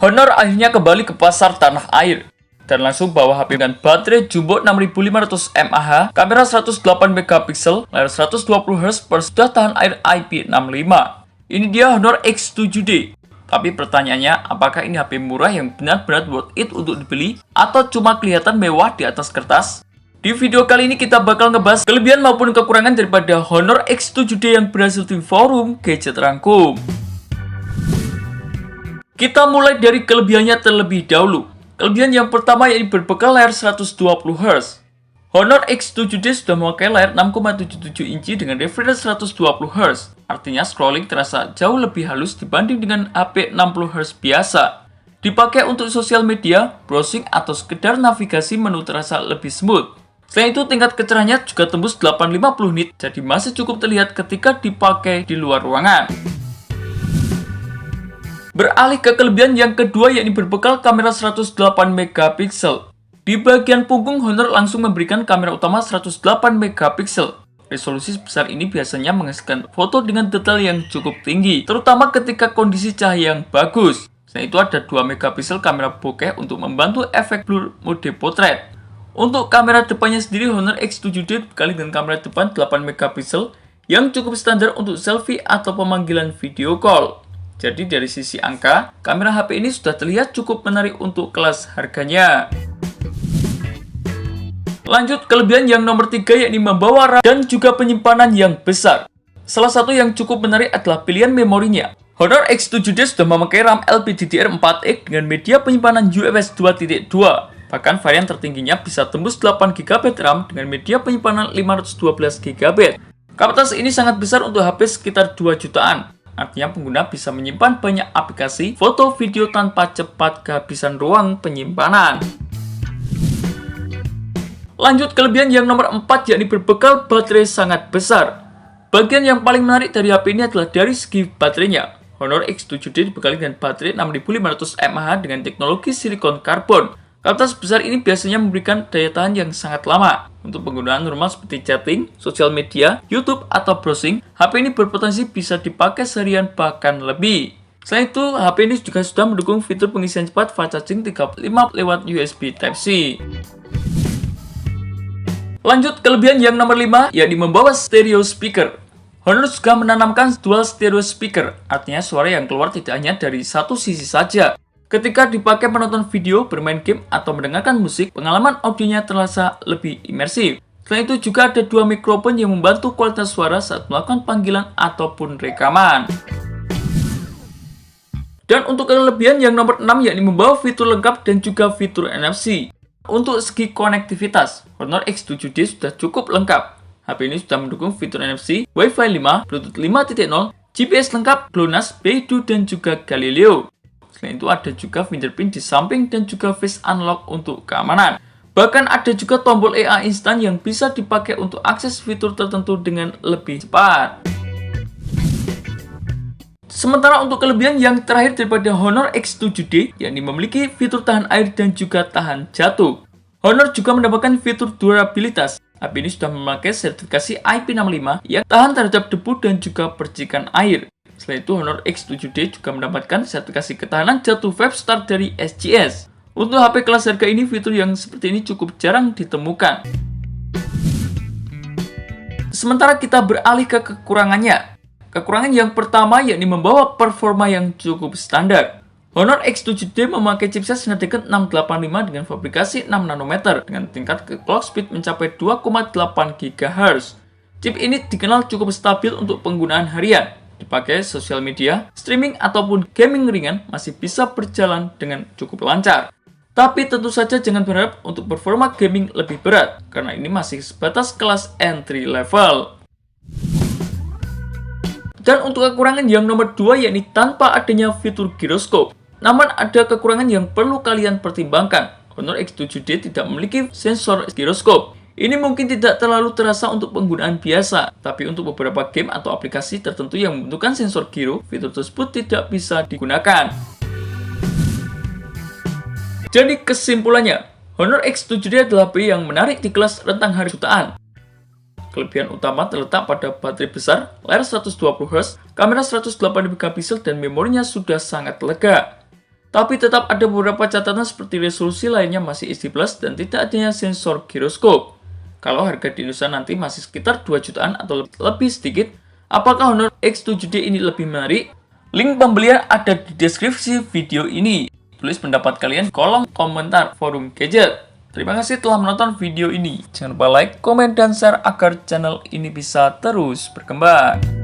Honor akhirnya kembali ke pasar tanah air dan langsung bawa HP dengan baterai jumbo 6500 mAh, kamera 108 megapiksel, layar 120Hz sudah tahan air IP65. Ini dia Honor X7D. Tapi pertanyaannya, apakah ini HP murah yang benar-benar worth it untuk dibeli atau cuma kelihatan mewah di atas kertas? Di video kali ini kita bakal ngebahas kelebihan maupun kekurangan daripada Honor X7D yang berhasil di forum Gadget Rangkum. Kita mulai dari kelebihannya terlebih dahulu. Kelebihan yang pertama yaitu berbekal layar 120Hz. Honor X7D sudah memakai layar 6,77 inci dengan refresh 120Hz. Artinya scrolling terasa jauh lebih halus dibanding dengan HP 60Hz biasa. Dipakai untuk sosial media, browsing, atau sekedar navigasi menu terasa lebih smooth. Selain itu, tingkat kecerahannya juga tembus 850 nit, jadi masih cukup terlihat ketika dipakai di luar ruangan. Beralih ke kelebihan yang kedua yakni berbekal kamera 108 megapiksel. Di bagian punggung, Honor langsung memberikan kamera utama 108 megapiksel. Resolusi sebesar ini biasanya menghasilkan foto dengan detail yang cukup tinggi, terutama ketika kondisi cahaya yang bagus. Selain itu ada 2 megapiksel kamera bokeh untuk membantu efek blur mode potret. Untuk kamera depannya sendiri, Honor X7D dibekali dengan kamera depan 8 megapiksel yang cukup standar untuk selfie atau pemanggilan video call. Jadi dari sisi angka, kamera HP ini sudah terlihat cukup menarik untuk kelas harganya. Lanjut kelebihan yang nomor 3 yakni membawa RAM dan juga penyimpanan yang besar. Salah satu yang cukup menarik adalah pilihan memorinya. Honor X7D sudah memakai RAM LPDDR4X dengan media penyimpanan UFS 2.2. Bahkan varian tertingginya bisa tembus 8GB RAM dengan media penyimpanan 512GB. Kapasitas ini sangat besar untuk HP sekitar 2 jutaan. Artinya pengguna bisa menyimpan banyak aplikasi, foto, video tanpa cepat kehabisan ruang penyimpanan. Lanjut kelebihan yang nomor 4 yakni berbekal baterai sangat besar. Bagian yang paling menarik dari HP ini adalah dari segi baterainya. Honor X7D dibekali dengan baterai 6500 mAh dengan teknologi silikon karbon. Kapasitas besar ini biasanya memberikan daya tahan yang sangat lama. Untuk penggunaan normal seperti chatting, sosial media, YouTube, atau browsing, HP ini berpotensi bisa dipakai seharian bahkan lebih. Selain itu, HP ini juga sudah mendukung fitur pengisian cepat fast charging 35 lewat USB Type-C. Lanjut kelebihan yang nomor 5, yakni membawa stereo speaker. Honor juga menanamkan dual stereo speaker, artinya suara yang keluar tidak hanya dari satu sisi saja. Ketika dipakai menonton video, bermain game, atau mendengarkan musik, pengalaman audionya terasa lebih imersif. Selain itu juga ada 2 mikrofon yang membantu kualitas suara saat melakukan panggilan ataupun rekaman. Dan untuk kelebihan yang nomor 6 yakni membawa fitur lengkap dan juga fitur NFC. Untuk segi konektivitas, Honor X7D sudah cukup lengkap. HP ini sudah mendukung fitur NFC, Wi-Fi 5, Bluetooth 5.0, GPS lengkap, GLONASS, Beidou, dan juga Galileo. Selain itu ada juga fingerprint di samping dan juga face unlock untuk keamanan. Bahkan ada juga tombol EA instan yang bisa dipakai untuk akses fitur tertentu dengan lebih cepat. Sementara untuk kelebihan yang terakhir daripada Honor X7D, yakni memiliki fitur tahan air dan juga tahan jatuh. Honor juga mendapatkan fitur durabilitas. HP ini sudah memakai sertifikasi IP65 yang tahan terhadap debu dan juga percikan air. Selain itu, Honor X7D juga mendapatkan sertifikasi ketahanan jatuh 5-star dari SGS. Untuk HP kelas harga ini, fitur yang seperti ini cukup jarang ditemukan. Sementara kita beralih ke kekurangannya. Kekurangan yang pertama yakni membawa performa yang cukup standar. Honor X7D memakai chipset Snapdragon 685 dengan fabrikasi 6 nanometer dengan tingkat clock speed mencapai 2,8 GHz. Chip ini dikenal cukup stabil untuk penggunaan harian. Dipakai sosial media, streaming, ataupun gaming ringan masih bisa berjalan dengan cukup lancar. Tapi tentu saja jangan berharap untuk performa gaming lebih berat, karena ini masih sebatas kelas entry level. Dan untuk kekurangan yang nomor 2 yakni tanpa adanya fitur gyroscope. Namun ada kekurangan yang perlu kalian pertimbangkan. Honor X7D tidak memiliki sensor gyroscope. Ini mungkin tidak terlalu terasa untuk penggunaan biasa, tapi untuk beberapa game atau aplikasi tertentu yang membutuhkan sensor gyro, fitur tersebut tidak bisa digunakan. Jadi kesimpulannya, Honor X7D adalah HP yang menarik di kelas rentang harga jutaan. Kelebihan utama terletak pada baterai besar, layar 120Hz, kamera 108 megapiksel, dan memorinya sudah sangat lega. Tapi tetap ada beberapa catatan seperti resolusi lainnya masih HD+, dan tidak adanya sensor giroskop. Kalau harga di Indonesia nanti masih sekitar 2 jutaan atau lebih sedikit, apakah Honor X7D ini lebih menarik? Link pembelian ada di deskripsi video ini. Tulis pendapat kalian di kolom komentar forum gadget. Terima kasih telah menonton video ini. Jangan lupa like, komen, dan share agar channel ini bisa terus berkembang.